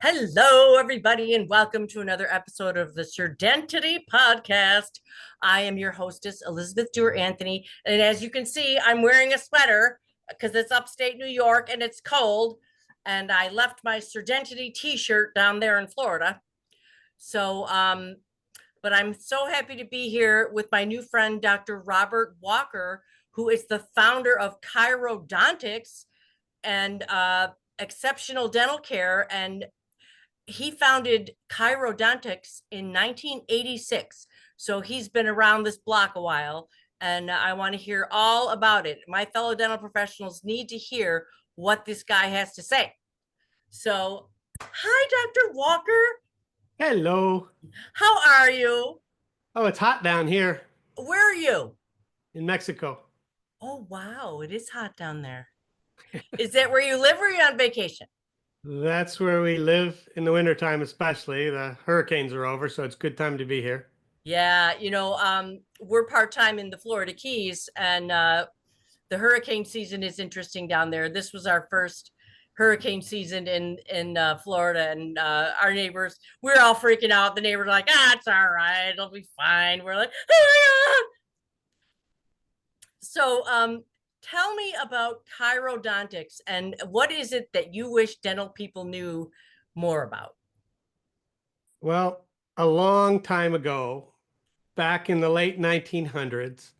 Hello, everybody, and welcome to another episode of the Chirodentity podcast. I am your hostess, Elizabeth Dewar Anthony. And as you can see, I'm wearing a sweater because it's upstate New York and it's cold. And I left my Chirodentity t shirt down there in Florida. So, but I'm so happy to be here with my new friend, Dr. Robert Walker, who is the founder of Chirodontics and exceptional dental care. And he founded Chirodontics in 1986. So he's been around this block a while, and I want to hear all about it. My fellow dental professionals need to hear what this guy has to say. So, hi, Dr. Walker. Hello. How are you? Oh, it's hot down here Where are you? in Mexico. Oh, wow. It is hot down there. Is that where you live or are you on vacation? That's where we live in the wintertime, especially. The hurricanes are over, so it's a good time to be here. Yeah, we're part-time in the Florida Keys, and the hurricane season is interesting down there. This was our first hurricane season in Florida, and our neighbors, we're all freaking out. The neighbors are like, it's all right, it'll be fine. We're like, oh my god. So, tell me about chirodontics and what is it that you wish dental people knew more about? Well, a long time ago, back in the late 1900s,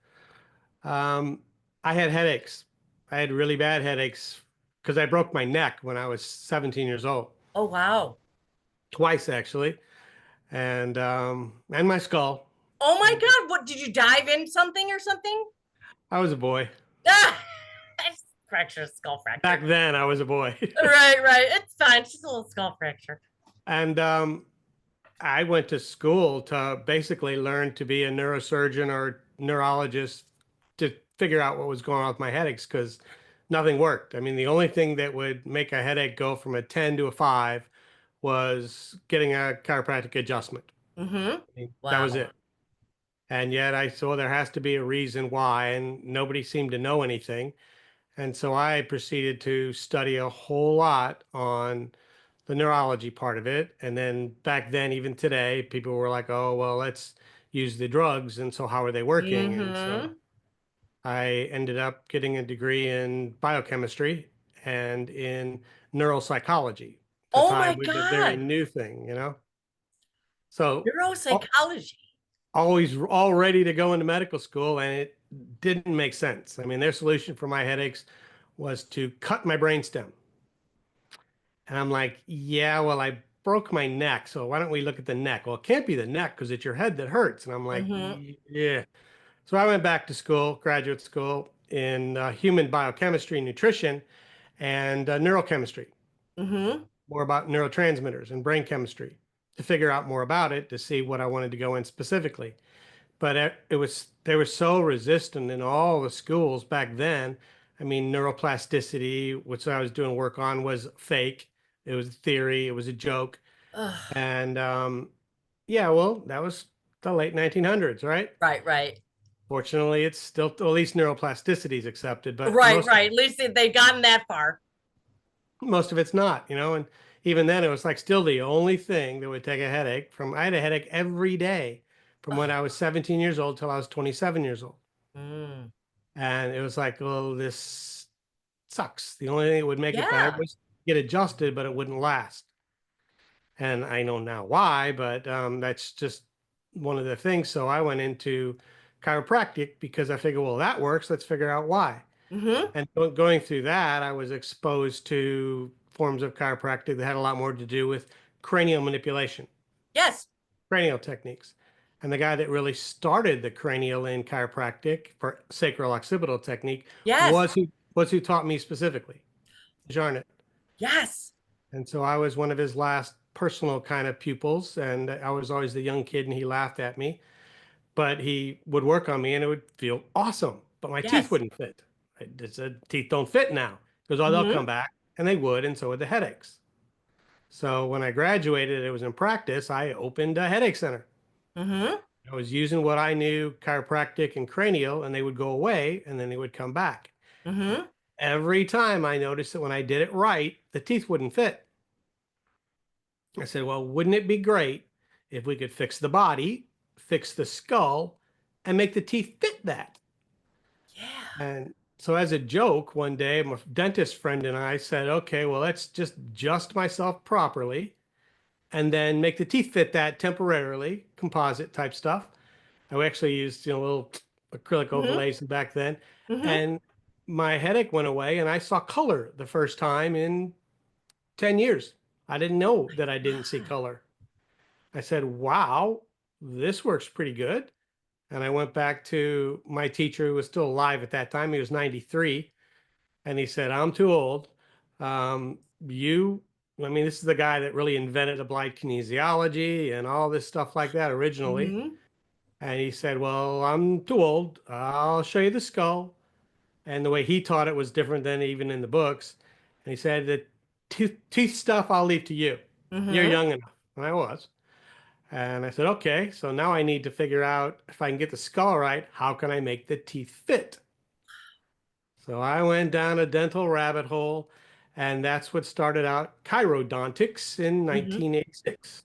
um, I had headaches. I had really bad headaches because I broke my neck when I was 17 years old, Oh wow. twice actually, and my skull. Oh my god, what did you dive in something or something? I was a boy. Ah, fracture, skull fracture. Back then, I was a boy. Right. It's fine. It's just a little skull fracture. And I went to school to basically learn to be a neurosurgeon or neurologist to figure out what was going on with my headaches because nothing worked. I mean, the only thing that would make a headache go from a 10 to a 5 was getting a chiropractic adjustment. Mm-hmm. I mean, that was Wow. it. And yet I saw there has to be a reason why, and nobody seemed to know anything. And so I proceeded to study a whole lot on the neurology part of it. And then back then, even today, people were like, oh, well, let's use the drugs. And so how are they working? And so Mm-hmm. I ended up getting a degree in biochemistry and in neuropsychology. At the Oh my time, was a very God. new thing, you know? So Neuropsychology. always all ready to go into medical school, and it didn't make sense. I mean, their solution for my headaches was to cut my brainstem. And I'm like, yeah, well, I broke my neck. So why don't we look at the neck? Well, it can't be the neck because it's your head that hurts. And I'm like, Mm-hmm. yeah. So I went back to school, graduate school in human biochemistry and nutrition and neurochemistry, Mm-hmm. more about neurotransmitters and brain chemistry to figure out more about it to see what I wanted to go in specifically. But it was they were so resistant in all the schools back then. I mean, neuroplasticity, which I was doing work on, was fake. It was a theory. It was a joke. Ugh. And yeah, well, that was the late 1900s, right? Right. Fortunately, it's still at least neuroplasticity is accepted, but Right. At least they gotten that far. most of it's not, you know. And even then, it was like still the only thing that would take a headache from. I had a headache every day from when Ugh. I was 17 years old till I was 27 years old. Mm. And it was like, well, this sucks. The only thing that would make it better Yeah. was get adjusted, but it wouldn't last. And I know now why, but that's just one of the things. So I went into chiropractic because I figured, well, that works. Let's figure out why. Mm-hmm. And going through that, I was exposed to forms of chiropractic that had a lot more to do with cranial manipulation, Yes. cranial techniques. And the guy that really started the cranial in chiropractic for sacral-occipital technique Yes. was who taught me specifically, Jarnett. Yes. And so I was one of his last personal kind of pupils, and I was always the young kid, and he laughed at me. But he would work on me, and it would feel awesome. But my teeth Yes. wouldn't fit. I just said, teeth don't fit now. Because oh, they'll Mm-hmm. come back, and they would, and so would the headaches. So when I graduated, it was in practice. I opened a headache center. Mm-hmm. I was using what I knew, chiropractic and cranial, and they would go away and then they would come back. Mm-hmm. Every time I noticed that when I did it right, the teeth wouldn't fit. I said, well, wouldn't it be great if we could fix the body, fix the skull, and make the teeth fit that? Yeah. And so, as a joke, one day, my dentist friend and I said, okay, well, let's just adjust myself properly and then make the teeth fit that temporarily, composite type stuff. I actually used, little acrylic Mm-hmm. overlays back then. Mm-hmm. And my headache went away and I saw color the first time in 10 years. I didn't know that I didn't see God. color. I said, wow, this works pretty good. And I went back to my teacher who was still alive at that time. He was 93. And he said, I'm too old. Um, you, I mean, this is the guy that really invented applied kinesiology and all this stuff like that originally. Mm-hmm. And he said, well, I'm too old. I'll show you the skull. And the way he taught it was different than even in the books. And he said, the teeth stuff I'll leave to you. You're Mm-hmm. young enough. And I was. And I said, okay, so now I need to figure out if I can get the skull right, how can I make the teeth fit? So I went down a dental rabbit hole, and that's what started out Chirodontics in Mm-hmm. 1986.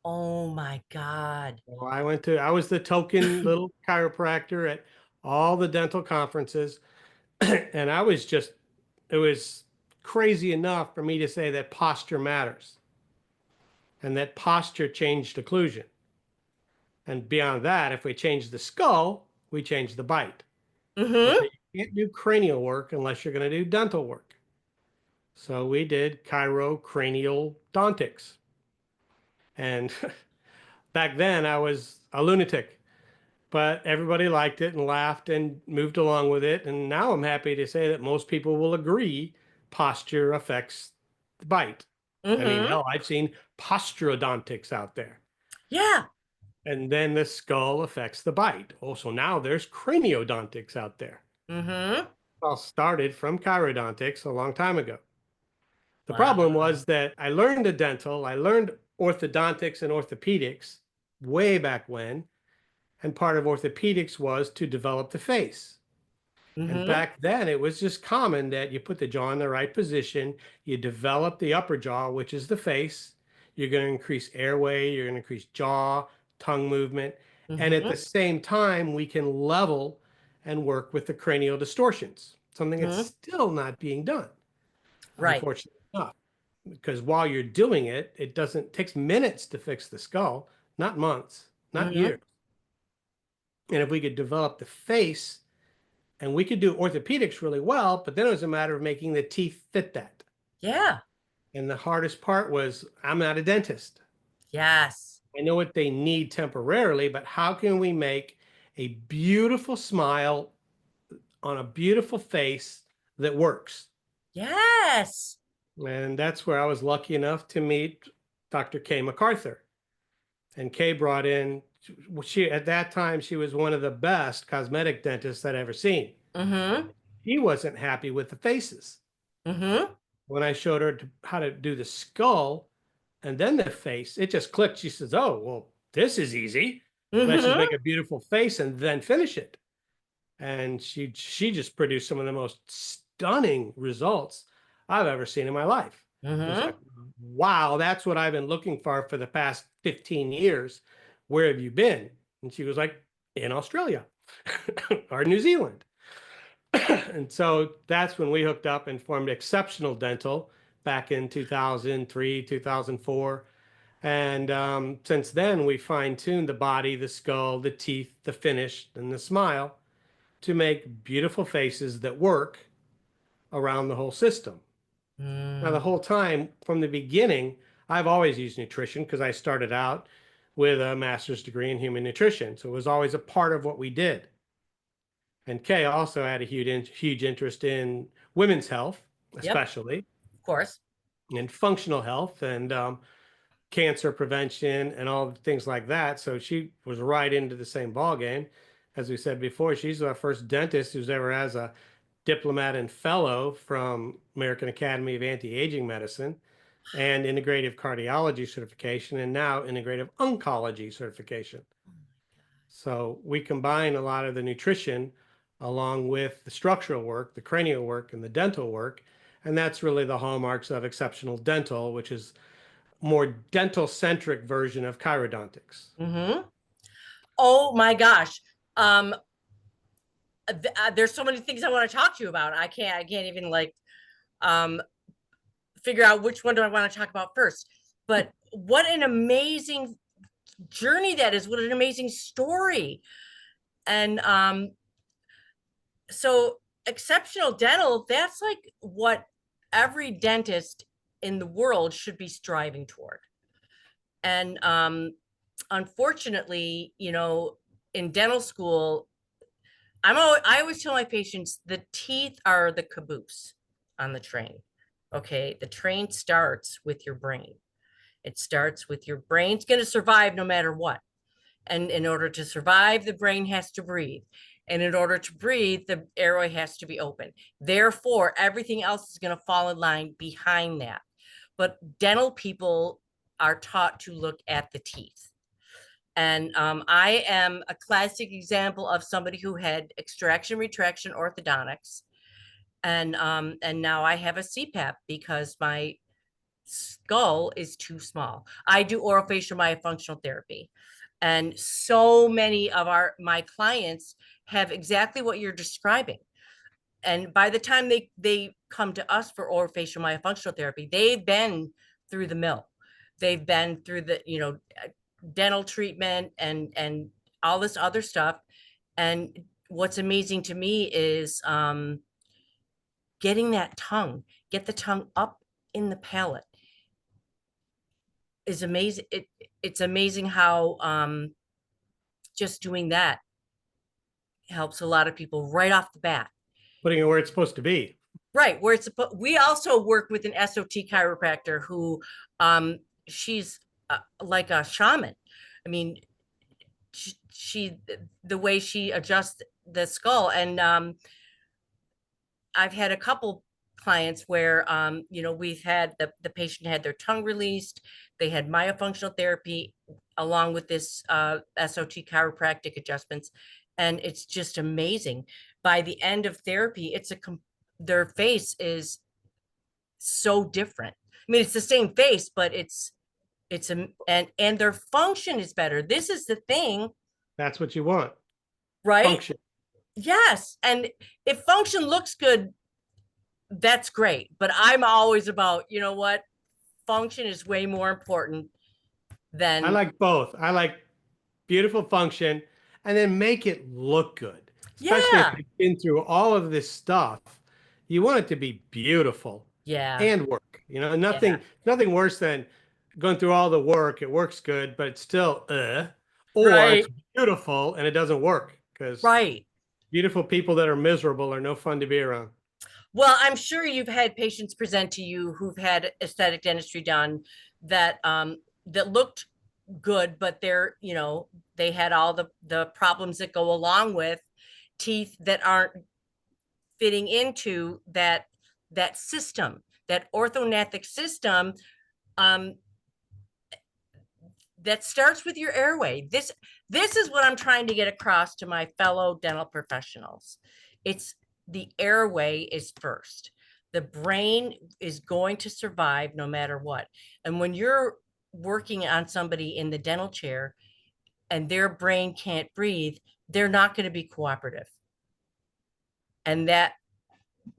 Oh my God. So I was the token little chiropractor at all the dental conferences, and it was crazy enough for me to say that posture matters and that posture changed occlusion. And beyond that, if we change the skull, we change the bite. And so Mm-hmm. you can't do cranial work unless you're going to do dental work. So we did chirocranial dontics. And back then I was a lunatic, but everybody liked it and laughed and moved along with it. And now I'm happy to say that most people will agree posture affects the bite. I mean, Mm-hmm. hell, I've seen posturodontics out there. Yeah. And then the skull affects the bite. Also, now there's craniodontics out there. Mm-hmm. All started from chirodontics a long time ago. The problem Wow. was that I learned orthodontics and orthopedics way back when, and part of orthopedics was to develop the face. And Mm-hmm. back then, it was just common that you put the jaw in the right position, you develop the upper jaw, which is the face. You're going to increase airway, you're going to increase jaw, tongue movement. And at the Mm-hmm. same time, we can level and work with the cranial distortions, something that's Mm-hmm. still not being done, Right. unfortunately enough. Because while you're doing it, it takes minutes to fix the skull, not months, not Mm-hmm. years. And if we could develop the face, and we could do orthopedics really well, but then it was a matter of making the teeth fit that. Yeah. And the hardest part was I'm not a dentist. Yes. I know what they need temporarily, but how can we make a beautiful smile on a beautiful face that works? Yes. And that's where I was lucky enough to meet Dr. Kay MacArthur. And Kay brought in, she at that time, she was one of the best cosmetic dentists I'd ever seen. Mm-hmm. He wasn't happy with the faces. Mm-hmm. When I showed her how to do the skull and then the face, it just clicked. She says, oh, well, this is easy. Let's just Mm-hmm. make a beautiful face and then finish it. And she just produced some of the most stunning results I've ever seen in my life. It was like, Mm-hmm. wow, that's what I've been looking for the past 15 years. Where have you been? And she was like, in Australia or New Zealand. And so that's when we hooked up and formed Exceptional Dental back in 2003, 2004. And since then, we fine tuned the body, the skull, the teeth, the finish, and the smile to make beautiful faces that work around the whole system. Now, the Mm. whole time from the beginning, I've always used nutrition because I started out with a master's degree in human nutrition. So it was always a part of what we did. And Kay also had a huge interest in women's health, Yep. especially Of course. in functional health and cancer prevention and all things like that. So she was right into the same ball game. As we said before, she's our first dentist who's ever has a diplomat and fellow from American Academy of Anti-Aging Medicine and integrative cardiology certification and now integrative oncology certification. Oh my So we combine a lot of the nutrition along with the structural work, the cranial work, and the dental work. And that's really the hallmarks of exceptional dental, which is more dental centric version of chirodontics. Mm-hmm. Oh my gosh. Um, there's so many things I want to talk to you about. I can't even like um figure out which one do I want to talk about first. But what an amazing journey that is. What an amazing story. And so exceptional dental, that's like what every dentist in the world should be striving toward. And unfortunately, in dental school, I always tell my patients the teeth are the caboose on the train. Okay, the train starts with your brain. It starts with your brain's going to survive no matter what. And in order to survive, the brain has to breathe. And in order to breathe, the airway has to be open. Therefore, everything else is going to fall in line behind that. But dental people are taught to look at the teeth. And I am a classic example of somebody who had extraction, retraction, orthodontics. And now I have a CPAP because my skull is too small. I do orofacial myofunctional therapy. And so many of my clients have exactly what you're describing. And by the time they come to us for orofacial myofunctional therapy, they've been through the mill. They've been through the, dental treatment and all this other stuff. And what's amazing to me is getting get the tongue up in the palate is amazing. It's amazing how just doing that helps a lot of people right off the bat. Putting it where it's supposed to be. Right, where it's we also work with an SOT chiropractor who she's like a shaman. I mean, she the way she adjusts the skull, and I've had a couple clients where we've had the patient had their tongue released, they had myofunctional therapy along with this SOT chiropractic adjustments, and it's just amazing. By the end of therapy, their face is so different. I mean, it's the same face, but it's a and their function is better. This is the thing, That's what you want. right? Function. Yes, and if function looks good, that's great. But I'm always about, what, function is way more important I than, like both. I like beautiful function and then make it look good. Especially if yeah, you've been through all of this stuff, you want it to be beautiful yeah, and work. yeah, Nothing worse than going through all the work. It works good, but it's still or it's right, beautiful and it doesn't work because right. beautiful people that are miserable are no fun to be around. Well, I'm sure you've had patients present to you who've had aesthetic dentistry done that looked good, but they had all the problems that go along with teeth that aren't fitting into that system, that orthognathic system, um, that starts with your airway. This is what I'm trying to get across to my fellow dental professionals. It's the airway is first. The brain is going to survive no matter what. And when you're working on somebody in the dental chair and their brain can't breathe, they're not going to be cooperative. And that,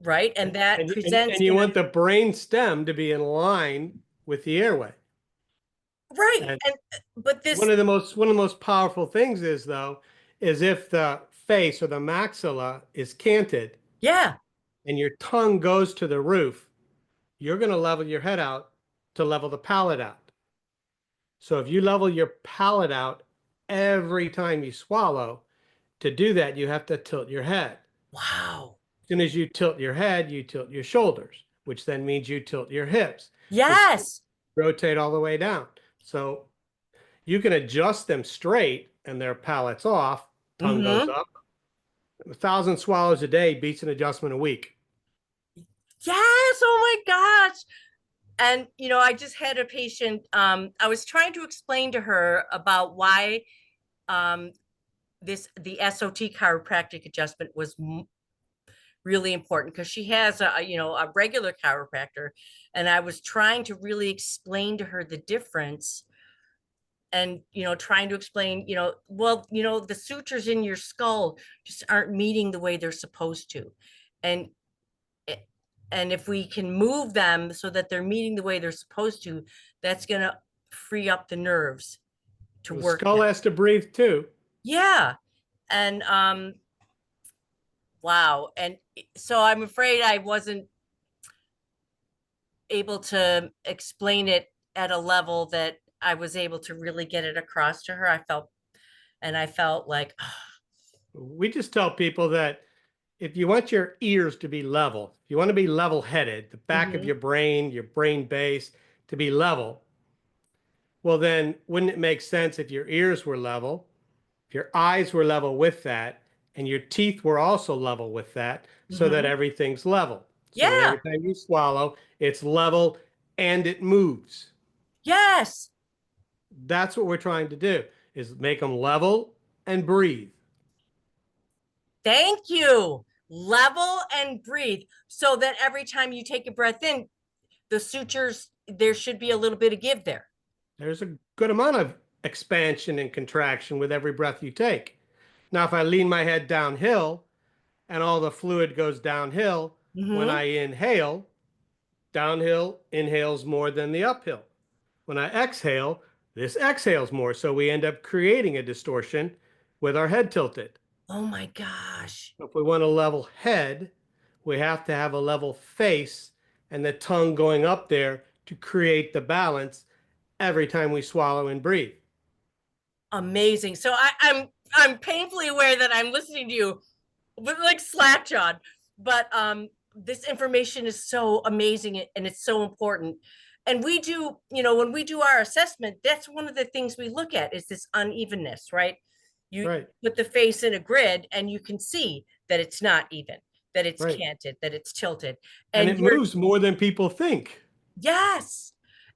right? And that And presents you in want a the brain stem to be in line with the airway. right. And And but this, one of the most powerful things is though, is if the face or the maxilla is canted yeah. and your tongue goes to the roof, you're going to level your head out to level the palate out. So if you level your palate out every time you swallow, to do that, you have to tilt your head. Wow. As soon as you tilt your head, you tilt your shoulders, which then means you tilt your hips, which Yes. rotate all the way down. So you can adjust them straight and their palate's off, tongue goes Mm-hmm. up. 1,000 swallows a day beats an adjustment a week. Yes. Oh my gosh. And I just had a patient, I was trying to explain to her about why um the SOT chiropractic adjustment was really important because she has a regular chiropractor, and I was trying to really explain to her the difference, and trying to explain, well, the sutures in your skull just aren't meeting the way they're supposed to, and and if we can move them so that they're meeting the way they're supposed to, that's going to free up the nerves to The work skull now. has to breathe too. Yeah. And wow. And so I'm afraid I wasn't able to explain it at a level that I was able to really get it across to her. I felt like, We just tell people that if you want your ears to be level, if you want to be level headed, the back of mm-hmm, your brain base to be level, well, then wouldn't it make sense if your ears were level, if your eyes were level with that, and your teeth were also level with that, so that mm-hmm. everything's level? So that every Yeah, time you swallow, it's level and it moves. yes. That's what we're trying to do, is make them level and breathe. Thank you. Level and breathe so that every time you take a breath in, the sutures, there should be a little bit of give there. There's a good amount of expansion and contraction with every breath you take. Now, if I lean my head downhill and all the fluid goes downhill, when Mm-hmm. I inhale, downhill inhales more than the uphill. When I exhale, this exhales more. So we end up creating a distortion with our head tilted. Oh my gosh. If we want a level head, we have to have a level face and the tongue going up there to create the balance every time we swallow and breathe. Amazing. So I'm painfully aware that I'm listening to you with like slack-jawed, but this information is so amazing and it's so important. And we do, when we do our assessment, that's one of the things we look at is this unevenness, right? You Right, put the face in a grid and you can see that it's not even, that it's right. canted, that it's tilted. And And it you're moves more than people think yes.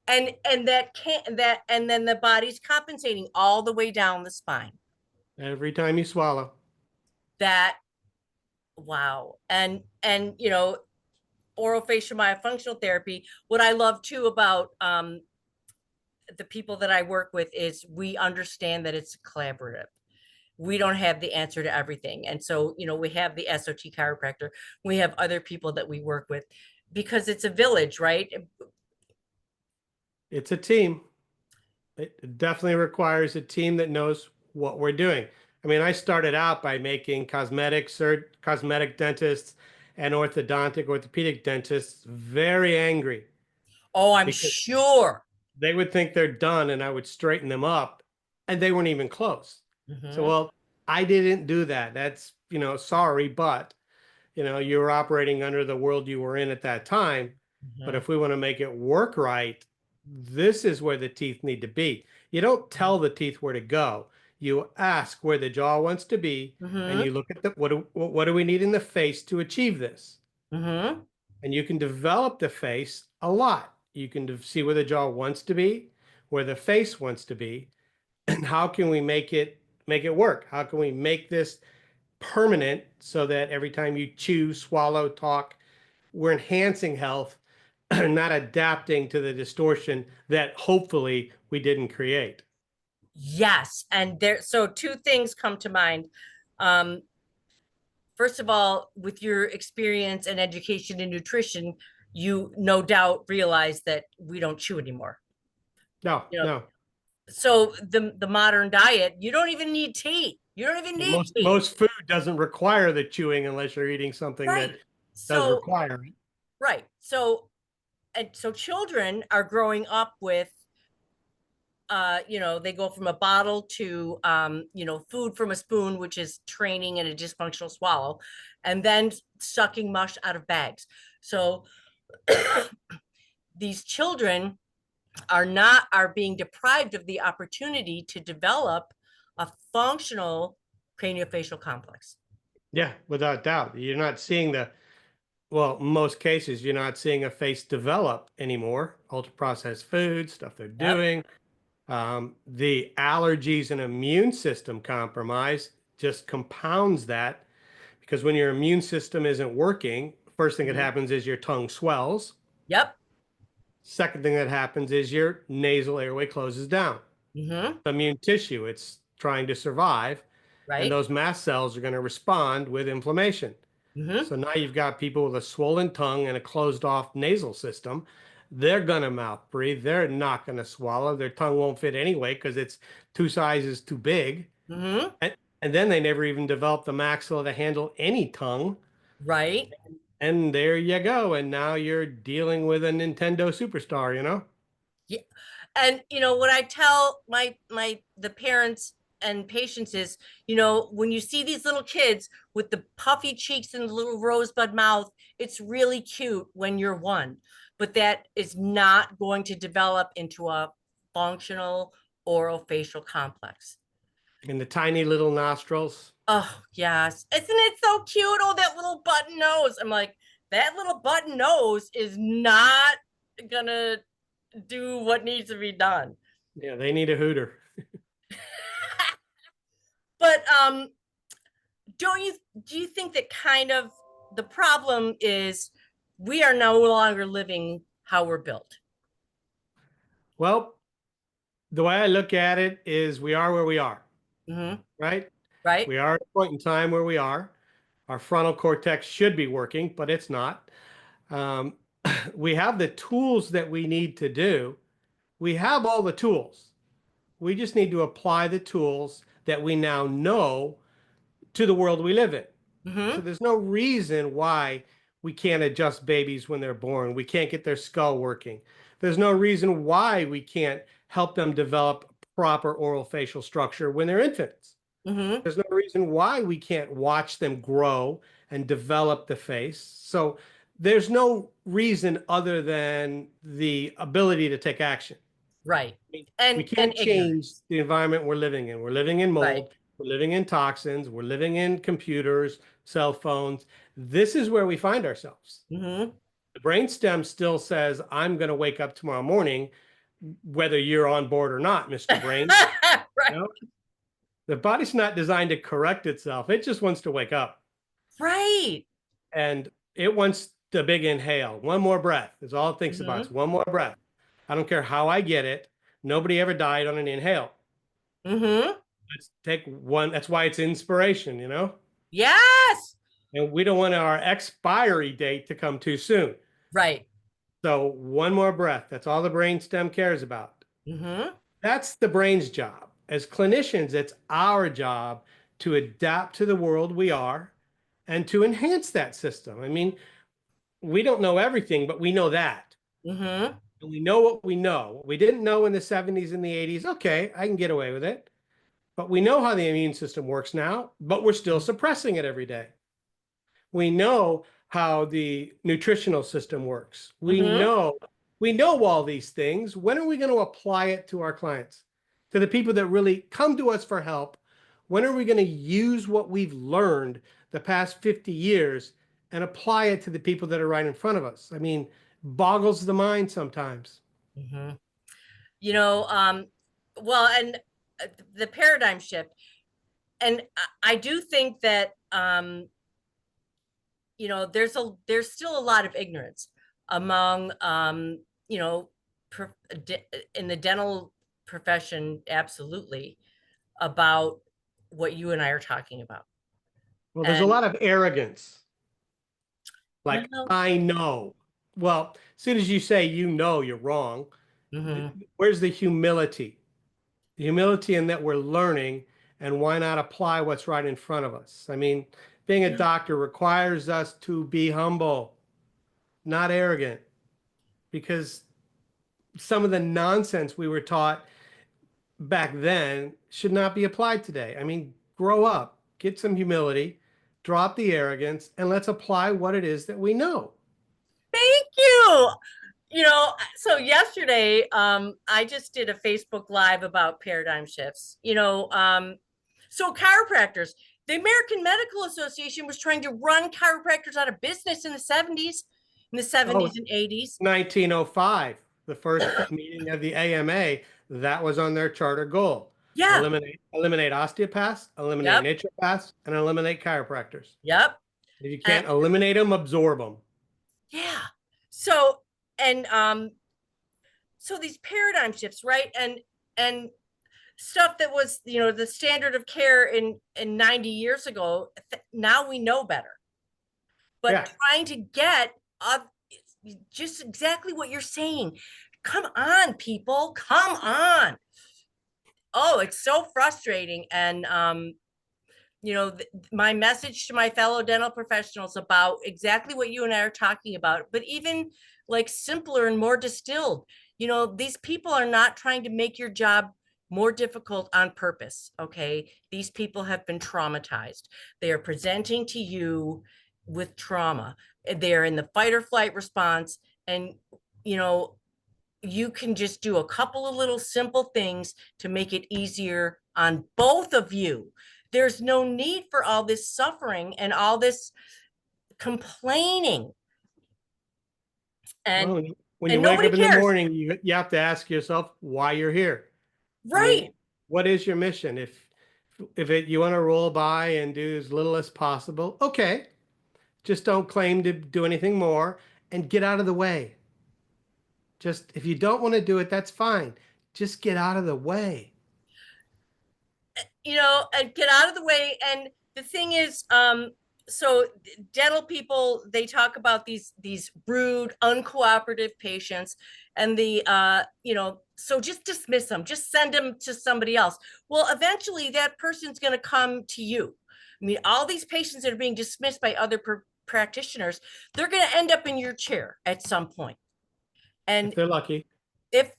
And that can't that and then the body's compensating all the way down the spine. every time you swallow. That wow. And orofacial myofunctional therapy, what I love too about the people that I work with is we understand that it's collaborative. We don't have the answer to everything. And so, we have the SOT chiropractor, we have other people that we work with because it's a village, right? It's a team. It definitely requires a team that knows what we're doing. I mean, I started out by making cosmetic dentists and orthopedic dentists very angry Oh, I'm because sure. they would think they're done and I would straighten them up and they weren't even close. So, Mm-hmm, well, I didn't do that. That's, sorry, but, you were operating under the world you were in at that time. But mm-hmm, if we want to make it work right, this is where the teeth need to be. You don't tell the teeth where to go. You ask where the jaw wants to be, and mm-hmm, you look at what do we need in the face to achieve this? mm-hmm. And you can develop the face a lot. You can see where the jaw wants to be, where the face wants to be, and how can we make it work? How can we make this permanent so that every time you chew, swallow, talk, we're enhancing health, not adapting to the distortion that hopefully we didn't create. Yes. And so two things come to mind. Um, First of all, with your experience and education in nutrition, you no doubt realize that we don't chew anymore. No, You know, no. so the modern diet, you don't even need teeth. You don't even need teeth. Most food doesn't require the chewing unless you're eating something that Right. does So require it. right. So children are growing up with they go from a bottle to food from a spoon, which is training and a dysfunctional swallow, and then sucking mush out of bags. So these children are being deprived of the opportunity to develop a functional craniofacial complex. Yeah, without doubt. You're not seeing well, in most cases, you're not seeing a face develop anymore. Ultra processed food, stuff they're Yep. doing. The allergies and immune system compromise just compounds that because when your immune system isn't working, first thing that Mhm. happens is your tongue swells. Yep. Second thing that happens is your nasal airway closes down. Hmm. Immune tissue, it's trying to survive, and Right. those mast cells are going to respond with inflammation. Hmm. So now you've got people with a swollen tongue and a closed off nasal system. They're going to mouth breathe. They're not going to swallow. Their tongue won't fit anyway because it's two sizes too big. Hmm. And then they never even develop the maxilla to handle any tongue. Right. And there you go. And now you're dealing with a Nintendo superstar, you know? Yeah. And what I tell my the parents and patients is, when you see these little kids with the puffy cheeks and the little rosebud mouth, it's really cute when you're one, but that is not going to develop into a functional oral facial complex. And the tiny little nostrils. Oh, yes. Isn't it so cute? Oh, that little button nose. I'm like, that little button nose is not gonna do what needs to be done. Yeah, they need a hooter. But don't you do you think that kind of the problem is we are no longer living how we're built? Well, the way I look at it is we are where we are, Hmm. right? Right? We are at a point in time where we are. Our frontal cortex should be working, but it's not. Um, we have the tools that we need to do. We have all the tools. We just need to apply the tools that we now know to the world we live in. So Hmm. there's no reason why we can't adjust babies when they're born. We can't get their skull working. There's no reason why we can't help them develop proper oral facial structure when they're infants. Hmm. There's no reason why we can't watch them grow and develop the face. So there's no reason other than the ability to take action. Right. I mean, we And can't change ignorance. the environment we're living in. We're living in Right. mold, we're living in toxins, we're living in computers, cell phones. This is where we find ourselves. Hmm. The brainstem still says, I'm going to wake up tomorrow morning, whether you're on board or not, Mr. Brain. Right. No, the body's not designed to correct itself. It just wants to wake up. Right. And it wants the big inhale. One more breath is all it thinks about. Hmm. It's one more breath. I don't care how I get it. Nobody ever died on an inhale. Hmm. Let's take one. That's why it's inspiration, you know? Yes. And we don't want our expiry date to come too soon. Right. So one more breath. That's all the brainstem cares about. Hmm. That's the brain's job. As clinicians, it's our job to adapt to the world we are and to enhance that system. I mean, we don't know everything, but we know that. Hmm. And we know what we know. What we didn't know in the 70s and the 80s, okay, I can get away with it. But we know how the immune system works now, but we're still suppressing it every day. We know how the nutritional system works. Hmm. We know all these things. When are we going to apply it to our clients? To the people that really come to us for help? When are we going to use what we've learned the past 50 years and apply it to the people that are right in front of us? I mean, boggles the mind sometimes. Hmm. You know, well, and the paradigm shift, and I do think that there's still a lot of ignorance among you know in the dental profession, absolutely, about what you and I are talking about. Well, there's a And lot of arrogance. Like, well, I know. Well, as soon as you say you know, you're wrong. mhm, Where's the humility? The humility in that we're learning, and why not apply what's right in front of us? I mean, being a doctor requires us to be humble, not arrogant, because some of the nonsense we were taught back then should not be applied today. I mean, grow up, get some humility, drop the arrogance, and let's apply what it is that we know. thank you. So yesterday, I just did a Facebook Live about paradigm shifts. So chiropractors, the American Medical Association was trying to run chiropractors out of business in the 70s, in the Oh, 70s and 80s. 1905, the first meeting of the AMA, that was on their charter goal. Yeah. Eliminate osteopaths, eliminate Yep. naturopaths, and eliminate chiropractors. Yep. If you And can't eliminate them, absorb them. yeah. So and so these paradigm shifts, right? And stuff that was, the standard of care in 90 years ago, now we know better. But Yeah. trying to get uh, just exactly what you're saying. Come on, people. Come on. Oh, it's so frustrating. And my message to my fellow dental professionals about exactly what you and I are talking about, but even like simpler and more distilled. These people are not trying to make your job more difficult on purpose. Okay. These people have been traumatized. They are presenting to you with trauma. They're in the fight or flight response. And, you know, you can just do a couple of little simple things to make it easier on both of you. There's no need for all this suffering and all this complaining, and Well, when you and wake nobody up in the cares. morning, you have to ask yourself why you're here. I mean, Right. what is your mission? If you want to roll by and do as little as possible, okay. Just don't claim to do anything more and get out of the way. Just if you don't want to do it, that's fine. Just get out of the way. And get out of the way. And the thing is, so dental people, they talk about these rude, uncooperative patients, and so just dismiss them, just send them to somebody else. Well, eventually that person's going to come to you. I mean, all these patients that are being dismissed by other practitioners, they're going to end up in your chair at some point. If And they're lucky. if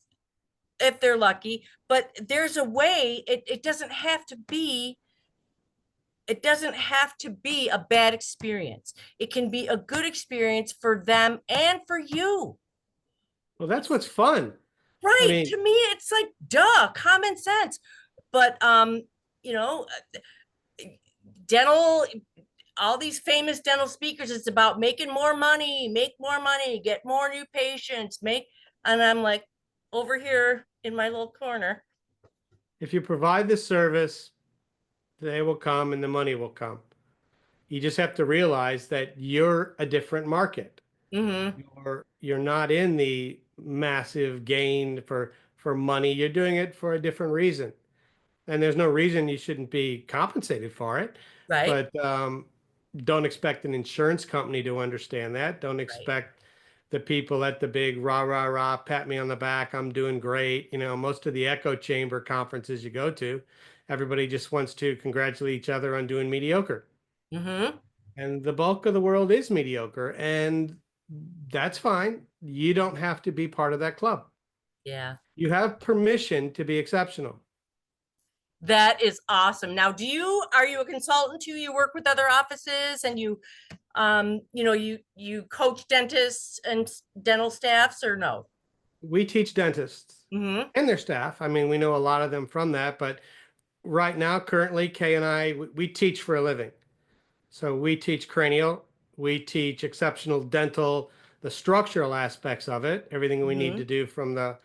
if they're lucky, but there's a way. It doesn't have to be, a bad experience. It can be a good experience for them and for you. Well, that's It's what's fun. I right. mean, To me, it's like duh, common sense. But you know, dental, all these famous dental speakers, it's about making more money, make more money, get more new patients, and I'm like over here in my little corner. if you provide the service, they will come and the money will come. You just have to realize that you're a different market. Mm-hmm. You're not in the massive gain for money. You're doing it for a different reason. And there's no reason you shouldn't be compensated for it. Right. But don't expect an insurance company to understand that. Don't Right. expect the people at the big rah, rah, rah, pat me on the back, I'm doing great. Most of the echo chamber conferences you go to, everybody just wants to congratulate each other on doing mediocre. Mm-hmm. And the bulk of the world is mediocre. And that's fine. You don't have to be part of that club. Yeah. You have permission to be exceptional. That is awesome. Now, are you a consultant too? You work with other offices, and you coach dentists and dental staffs, or no? We teach dentists Mm-hmm. and their staff. I mean, we know a lot of them from that, but right now, currently, Kay and I, we teach for a living. So we teach cranial, we teach exceptional dental, the structural aspects of it, everything we need Mm-hmm. to do from the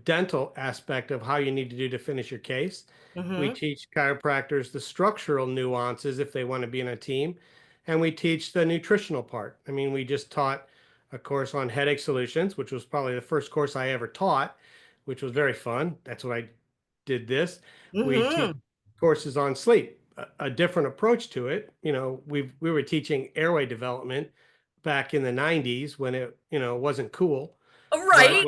dental aspect of how you need to do to finish your case. We Mm-hmm. teach chiropractors the structural nuances if they want to be in a team. And we teach the nutritional part. I mean, we just taught a course on headache solutions, which was probably the first course I ever taught, which was very fun. That's what I did this. We teach Mm-hmm. courses on sleep, a different approach to it. We were teaching airway development back in the 90s when it, wasn't cool. But Right.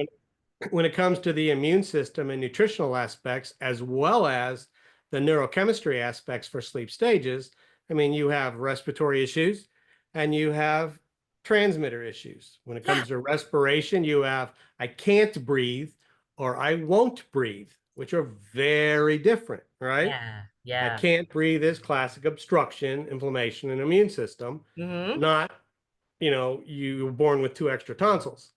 when it comes to the immune system and nutritional aspects, as well as the neurochemistry aspects for sleep stages, I mean, you have respiratory issues and you have transmitter issues. When it Yeah. comes to respiration, you have I can't breathe or I won't breathe, which are very different, right? Yeah. I Yeah. can't breathe is classic obstruction, inflammation, and immune system, Mm-hmm. not, you were born with two extra tonsils.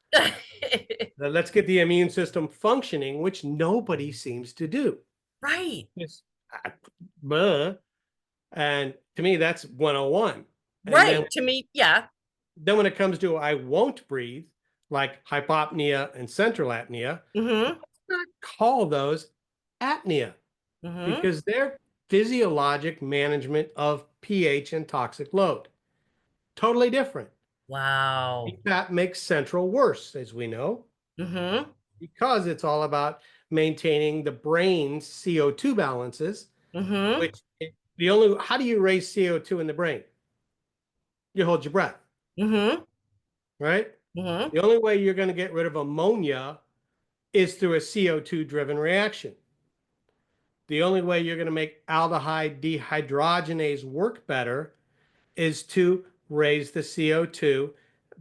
Let's get the immune system functioning, which nobody seems to do. Right. Yes. And to me, that's 101. And Right. To me, yeah. then when it comes to I won't breathe, like hypopnea and central apnea, Mm-hmm. let's not call those apnea. Mm-hmm. because they're physiologic management of pH and toxic load. Totally different. Wow. CPAP makes central worse, as we know, Mm-hmm. because it's all about maintaining the brain's CO2 balances, Mm-hmm. which the only, how do you raise CO2 in the brain? You hold your breath, Mm-hmm. right? Mm-hmm. The only way you're going to get rid of ammonia is through a CO2 driven reaction. The only way you're going to make aldehyde dehydrogenase work better is to raise the CO2,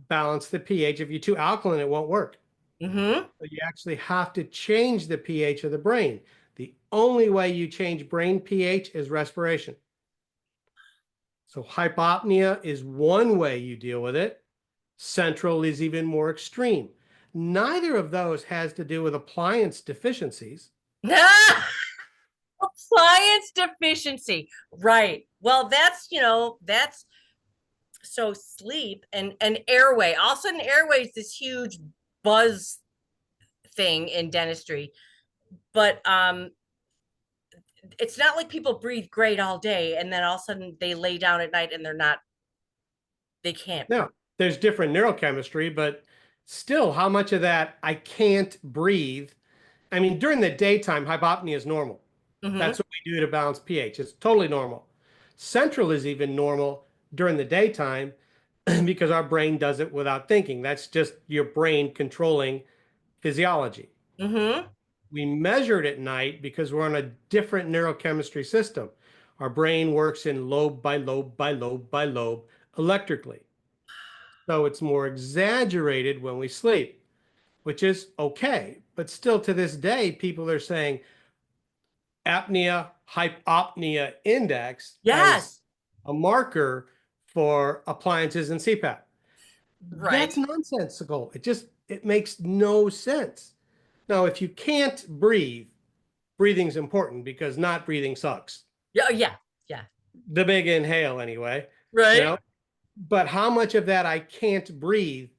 balance the pH. If you're too alkaline, it won't work. Mm-hmm. So you actually have to change the pH of the brain. The only way you change brain pH is respiration. So hypopnea is one way you deal with it. Central is even more extreme. Neither of those has to do with appliance deficiencies. Appliance deficiency. Right. Well, that's so sleep and airway. All of a sudden, airway is this huge buzz thing in dentistry. But it's not like people breathe great all day and then all of a sudden they lay down at night and they can't. Now, there's different neurochemistry, but still, how much of that I can't breathe? I mean, during the daytime, hypopnea is normal. Mm-hmm. That's what we do to balance pH. It's totally normal. Central is even normal during the daytime because our brain does it without thinking. That's just your brain controlling physiology. Mm-hmm. We measure it at night because we're on a different neurochemistry system. Our brain works in lobe by lobe by lobe by lobe electrically. So it's more exaggerated when we sleep, which is okay. But still to this day, people are saying apnea hypopnea index as Yes. a marker for appliances and CPAP. Right. That's nonsensical. It makes no sense. Now, if you can't breathe, breathing's important because not breathing sucks. Yeah. Yeah. Yeah. The big inhale anyway, you Right. know. But how much of that I can't breathe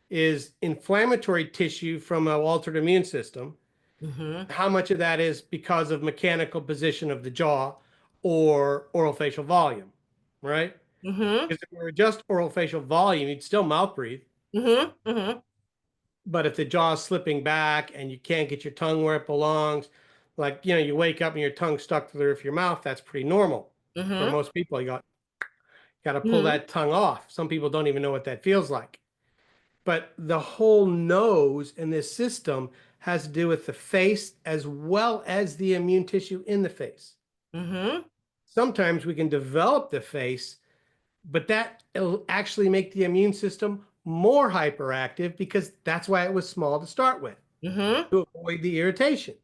is inflammatory tissue from an altered immune system? Mm-hmm. How much of that is because of mechanical position of the jaw or oral facial volume, right? Mm-hmm. Because if it were just oral facial volume, you'd still mouth breathe. Mm-hmm. Mm-hmm. But if the jaw is slipping back and you can't get your tongue where it belongs, like, you wake up and your tongue stuck to the roof of your mouth, that's pretty normal. For Mm-hmm. most people, you got to pull Mm-hmm. that tongue off. Some people don't even know what that feels like. But the whole nose in this system has to do with the face as well as the immune tissue in the face. Mm-hmm. Sometimes we can develop the face, but that will actually make the immune system more hyperactive because that's why it was small to start with, Mm-hmm. to avoid the irritation.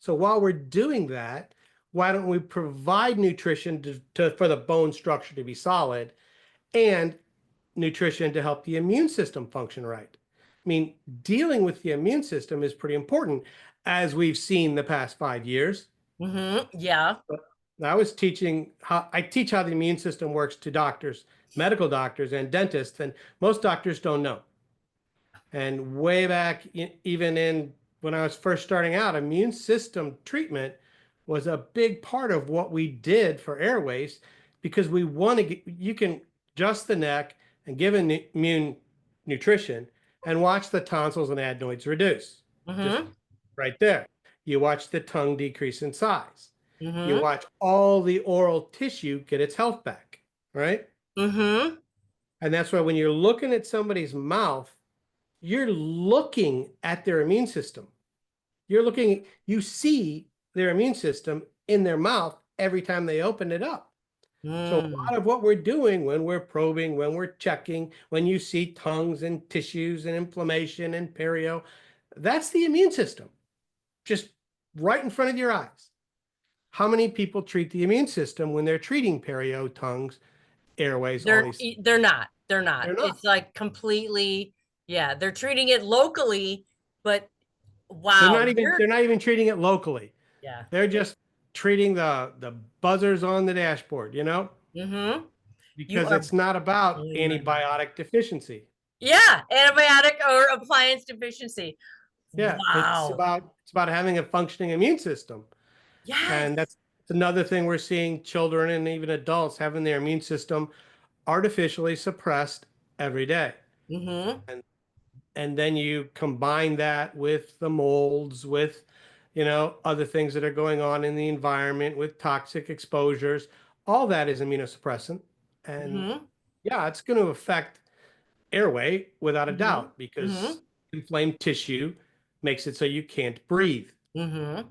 So while we're doing that, why don't we provide nutrition for the bone structure to be solid and nutrition to help the immune system function right? I mean, dealing with the immune system is pretty important, as we've seen the past 5 years. Mm-hmm. Yeah. But I teach how the immune system works to doctors, medical doctors, and dentists, and most doctors don't know. And way back, even in when I was first starting out, immune system treatment was a big part of what we did for airways because we want to get, you can adjust the neck and give an immune nutrition and watch the tonsils and adenoids reduce. Just Mm-hmm. right there. You watch the tongue decrease in size. You Mm-hmm. watch all the oral tissue get its health back, right? Mm-hmm. And that's why when you're looking at somebody's mouth, you're looking at their immune system. You see their immune system in their mouth every time they open it up. So a Mm. lot of what we're doing when we're probing, when we're checking, when you see tongues and tissues and inflammation and perio, that's the immune system, just right in front of your eyes. How many people treat the immune system when they're treating perio, tongues, airways, all They're these? they're not. They're not. They're not. It's like completely, yeah, they're treating it locally, but They're wow, not even you're they're not even treating it locally. yeah. They're just treating the buzzers on the dashboard, Mm-hmm. You because are it's not about blowing my mind. antibiotic deficiency. Yeah, antibiotic or appliance deficiency. Yeah, it's Wow. about it's about having a functioning immune system. Yes. And that's another thing we're seeing children and even adults having their immune system artificially suppressed every day. Mm-hmm. And then you combine that with the molds, with, other things that are going on in the environment, with toxic exposures. All that is immunosuppressant. And Mm-hmm. yeah, it's going to affect airway without a Mm-hmm. doubt, Mm-hmm. because inflamed tissue makes it so you can't breathe. Mm-hmm.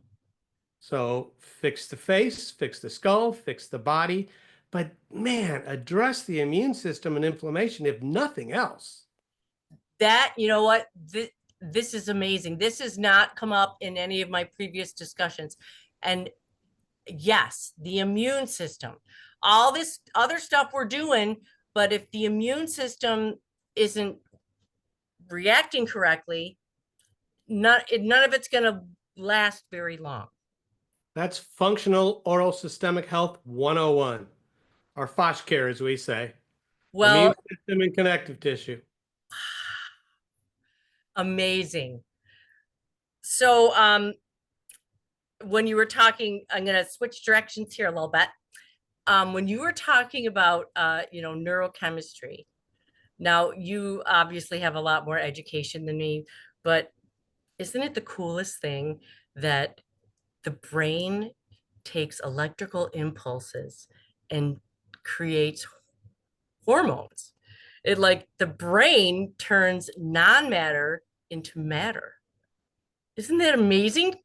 So fix the face, fix the skull, fix the body. But man, address the immune system and inflammation, if nothing else. That, you know what? This is amazing. This has not come up in any of my previous discussions. And yes, the immune system, all this other stuff we're doing, but if the immune system isn't reacting correctly, none of it's going to last very long. That's functional oral systemic health 101, or FOSH care, as we say, immune Well, system and connective tissue. amazing. So, when you were talking, I'm going to switch directions here a little bit. When you were talking about, neurochemistry, now you obviously have a lot more education than me, but isn't it the coolest thing that the brain takes electrical impulses and creates hormones? It like the brain turns non-matter into matter. Isn't that amazing?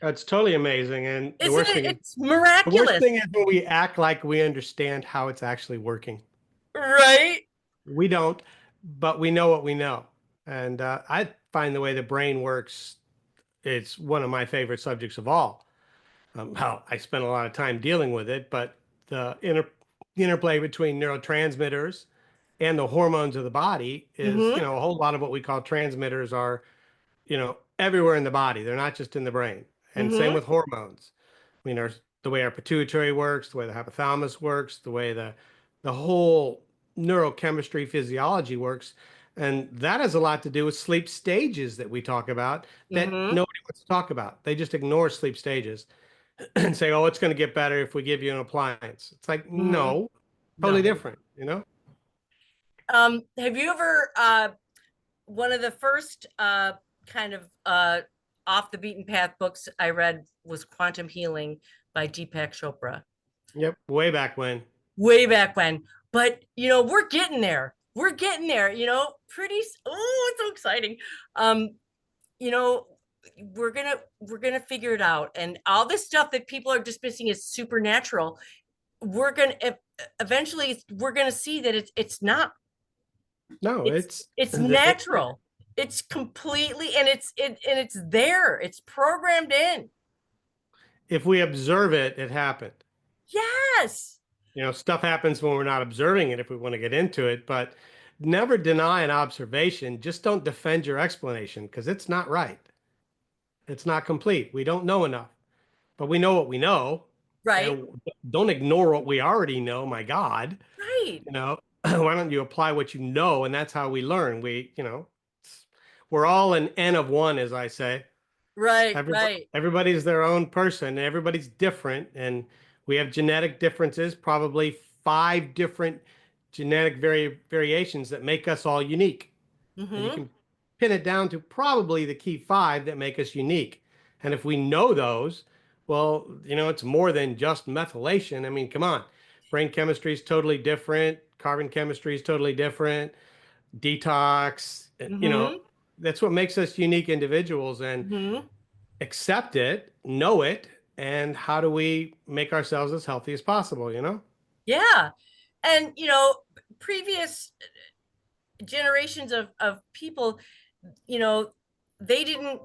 That's totally amazing. And the Isn't worst it? thing is, It's the worst miraculous, thing is when we act like we understand how it's actually working. right? We don't, but we know what we know. And I find the way the brain works, it's one of my favorite subjects of all. Well, I spent a lot of time dealing with it, but the interplay between neurotransmitters and the hormones of the body is, Mm-hmm. a whole lot of what we call transmitters are, everywhere in the body. They're not just in the brain. And same Mm-hmm. with hormones. I mean, the way our pituitary works, the way the hypothalamus works, the way the whole neurochemistry physiology works. And that has a lot to do with sleep stages that we talk about that Mm-hmm. nobody wants to talk about. They just ignore sleep stages and say, oh, it's going to get better if we give you an appliance. It's like, Mm-hmm. no, totally No. different. Have you ever one of the first kind of off the beaten path books I read was Quantum Healing by Deepak Chopra, Yep. Way back when. way back when. But we're getting there. We're getting there. Oh, it's so exciting. Um, you know, we're gonna figure it out, and all this stuff that people are dismissing as supernatural, we're gonna eventually we're gonna see that it's not. No, it's it's it's natural. It's completely, and it's there. It's programmed in. if we observe it, it happened. Yes. Stuff happens when we're not observing it if we want to get into it, but never deny an observation. Just don't defend your explanation because it's not right. It's not complete. We don't know enough, but we know what we know. Right. And don't ignore what we already know. My God, Right. why don't you apply what you know? And that's how we learn. We're all an N of one, as I say. Right. Right. Everybody's their own person, and everybody's different, and we have genetic differences, probably five different genetic variations that make us all unique. And you Mm-hmm. can pin it down to probably the key five that make us unique. And if we know those, well, it's more than just methylation. I mean, come on. Brain chemistry is totally different. Carbon chemistry is totally different. Detox, Mm-hmm. that's what makes us unique individuals. And Mm-hmm. accept it, know it, and how do we make ourselves as healthy as possible? Yeah. And previous generations of people, you know they didn't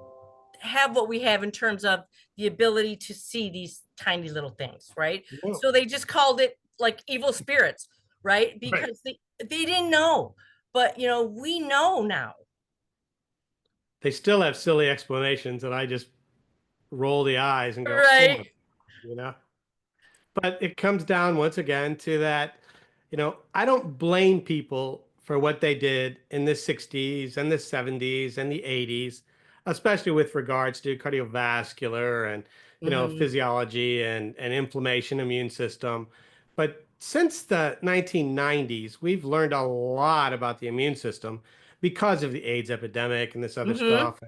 have what we have in terms of the ability to see these tiny little things, right? No. So they just called it like evil spirits, right? Right. Because they didn't know. But we know now. They still have silly explanations and I just roll the eyes and go, oh Right. my, you know. But it comes down once again to that, I don't blame people for what they did in the 60s and the 70s and the 80s. especially with regards to cardiovascular and Hmm. physiology and inflammation, immune system. But since the 1990s, we've learned a lot about the immune system because of the AIDS epidemic and this other Hmm. stuff.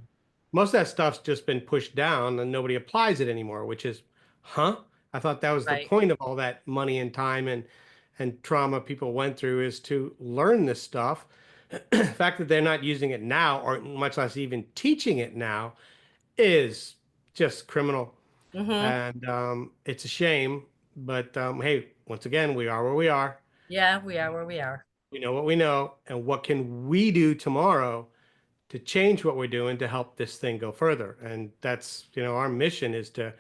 Most of that stuff's just been pushed down and nobody applies it anymore, which is, huh? I thought that was the Right. point of all that money and time and trauma people went through, is to learn this stuff. The fact that they're not using it now, or much less even teaching it now, is just criminal. Hmm. And it's a shame. But hey, once again, we are where we are. Yeah, we are where we are. We know what we know. And what can we do tomorrow to change what we're doing to help this thing go further? And that's, our mission is to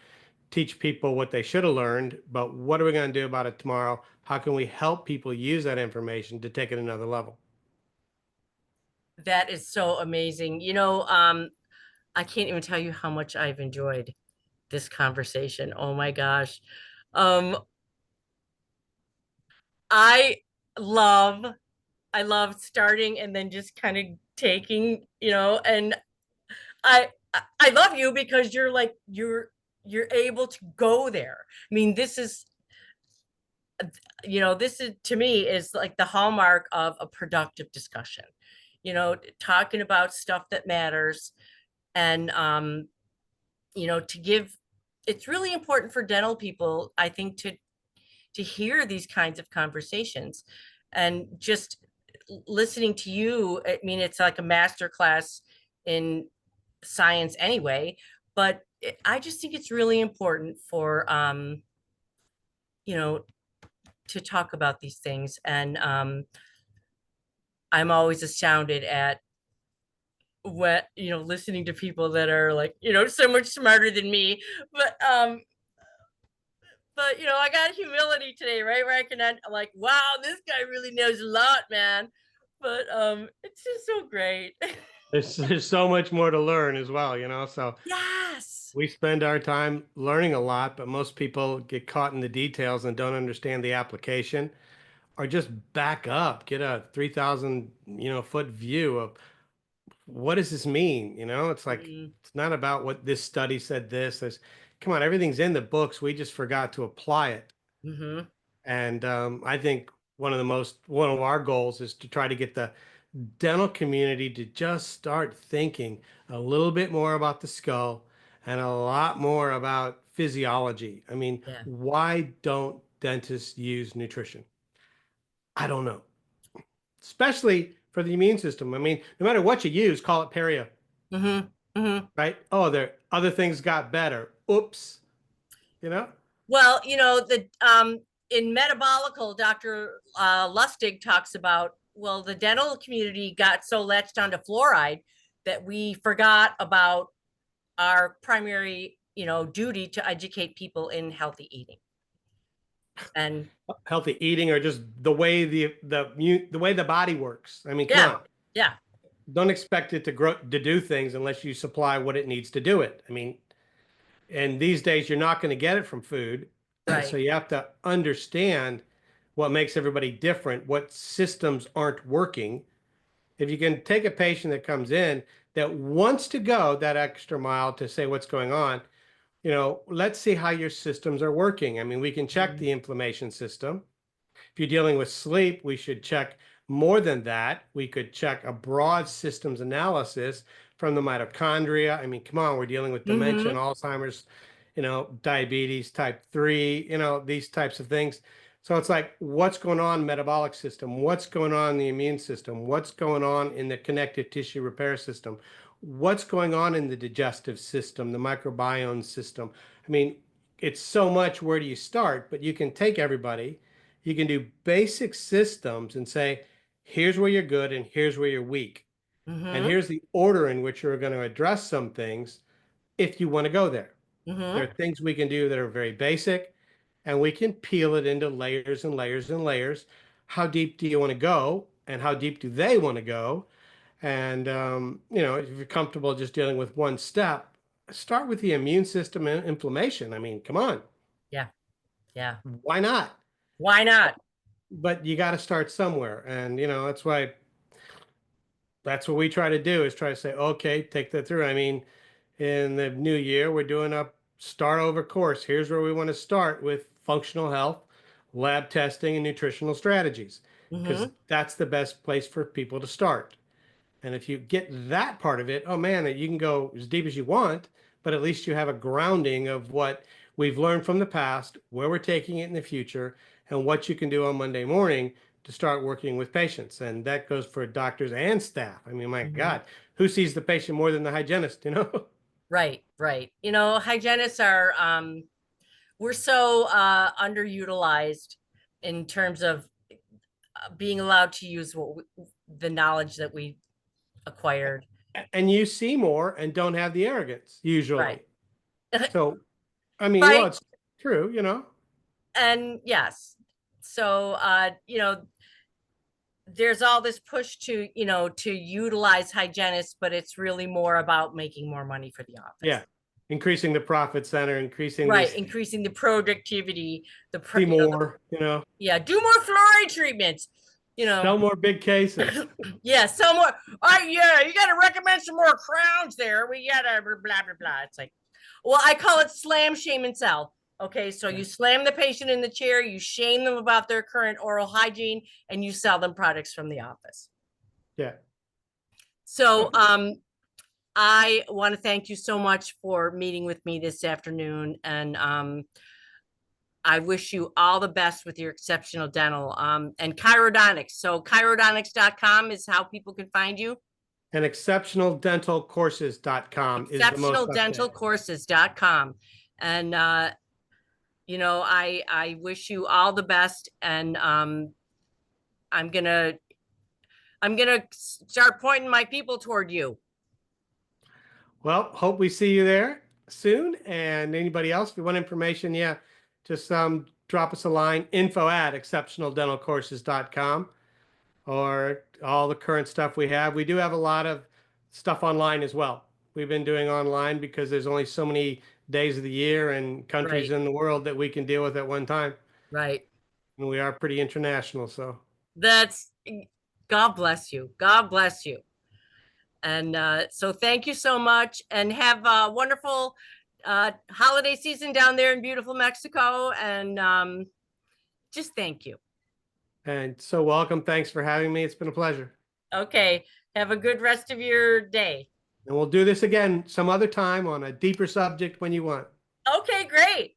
teach people what they should have learned, but what are we going to do about it tomorrow? How can we help people use that information to take it another level? That is so amazing. I can't even tell you how much I've enjoyed this conversation. Oh my gosh. Um, I love I love starting and then just kind of taking, and I love you because you're able to go there. I mean, this is to me is like the hallmark of a productive discussion. Talking about stuff that matters, and to give it's really important for dental people, I think, to hear these kinds of conversations. And just listening to you, I mean, it's like a master class in science anyway, but I just think it's really important for you know to talk about these things. And I'm always astounded at what, listening to people that are like, so much smarter than me. But I got humility today, right? Where I can, like, wow, this guy really knows a lot, man. But it's just so great. There's so much more to learn as well, So Yes. we spend our time learning a lot, but most people get caught in the details and don't understand the application, or just back up, get a 3,000, foot view of what does this mean? It's like, Mm-hmm. it's not about what this study said this. Come on, everything's in the books. We just forgot to apply it. Mm-hmm. And I think one of our goals is to try to get the dental community to just start thinking a little bit more about the skull and a lot more about physiology. I mean, Yeah. why don't dentists use nutrition? I don't know. Especially for the immune system. I mean, no matter what you use, call it perio, Mm-hmm. Mm-hmm. right? Oh, there other things got better. Oops, you know? Well, the in metabolical, Dr. Lustig talks about, well, the dental community got so latched onto fluoride that we forgot about our primary, duty to educate people in healthy eating. And Healthy eating, or just the way the way the body works. I mean, come yeah, on. yeah, Don't expect it to grow to do things unless you supply what it needs to do it. I mean, and these days you're not going to get it from food. So right. you have to understand what makes everybody different, what systems aren't working. If you can take a patient that comes in that wants to go that extra mile to say what's going on, let's see how your systems are working. I mean, we can check Mm-hmm. the inflammation system. If you're dealing with sleep, we should check more than that. We could check a broad systems analysis from the mitochondria. I mean, come on, we're dealing with dementia and Mm-hmm. Alzheimer's, diabetes type 3, these types of things. So it's like, what's going on in the metabolic system? What's going on in the immune system? What's going on in the connective tissue repair system? What's going on in the digestive system, the microbiome system? I mean, it's so much. Where do you start? But you can take everybody, you can do basic systems and say, here's where you're good and here's where you're weak. And Mm-hmm. here's the order in which you're going to address some things if you want to go there. There Mm-hmm. are things we can do that are very basic, and we can peel it into layers and layers and layers. How deep do you want to go? And how deep do they want to go? And, if you're comfortable just dealing with one step, start with the immune system and inflammation. I mean, come on, Yeah, yeah. why not? Why not? But you got to start somewhere. And, that's why that's what we try to do, is try to say, okay, take that through. I mean, in the new year, we're doing a start over course. Here's where we want to start with functional health, lab testing, and nutritional strategies, because Mm-hmm. that's the best place for people to start. And if you get that part of it, oh man, you can go as deep as you want, but at least you have a grounding of what we've learned from the past, where we're taking it in the future, and what you can do on Monday morning to start working with patients. And that goes for doctors and staff. I mean, my Mm-hmm. God, who sees the patient more than the hygienist, you know? Right, right. Hygienists are we're so underutilized in terms of being allowed to use the knowledge that we acquired. And you see more and don't have the arrogance Right. usually. So, I mean, well, Right. it's true, you know? And yes. So there's all this push to utilize hygienists, but it's really more about making more money for the office. Yeah. Increasing the profit center, increasing Right, this, increasing the productivity, see more, you know, yeah, do more fluoride treatments, you know. sell more big cases. Yeah, so more. All right, yeah, you got to recommend some more crowns there. We gotta blah blah blah. It's like, well, I call it slam, shame, and sell. Okay, so Yeah. you slam the patient in the chair, you shame them about their current oral hygiene, and you sell them products from the office. Yeah. So, I want to thank you so much for meeting with me this afternoon, and I wish you all the best with your exceptional dental and chirodontics. So chirodontics.com is how people can find you. And exceptionaldentalcourses.com is the most updated. Exceptionaldentalcourses.com. And I wish you all the best. And I'm gonna I'm gonna start pointing my people toward you. Well, hope we see you there soon. And anybody else, if you want information, yeah, just drop us a line, info@exceptionaldentalcourses.com, or all the current stuff we have. We do have a lot of stuff online as well. We've been doing online because there's only so many days of the year and countries Right, in the world that we can deal with at one time. right. And we are pretty international. So, That's God bless you. God bless you. And so thank you so much and have a wonderful holiday season down there in beautiful Mexico. And just thank you. and so welcome. Thanks for having me. It's been a pleasure. Okay. Have a good rest of your day. And we'll do this again some other time on a deeper subject when you want. Okay, great.